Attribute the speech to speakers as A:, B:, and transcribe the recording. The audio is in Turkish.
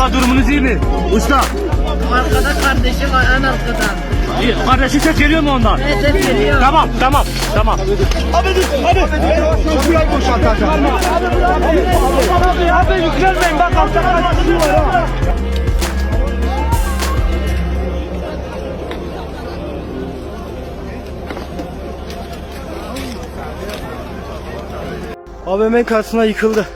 A: Usta durumunuz iyi mi? Usta.
B: Arkada kardeşim var en arkadan.
A: Kardeşin ses geliyor mu ondan?
B: Evet ses geliyor.
A: Tamam. Abi
C: Şurayı boşaltacağım.
A: Abi yükselmeyin bak altta kardeşim var ha.
C: AVM karşısına yıkıldı.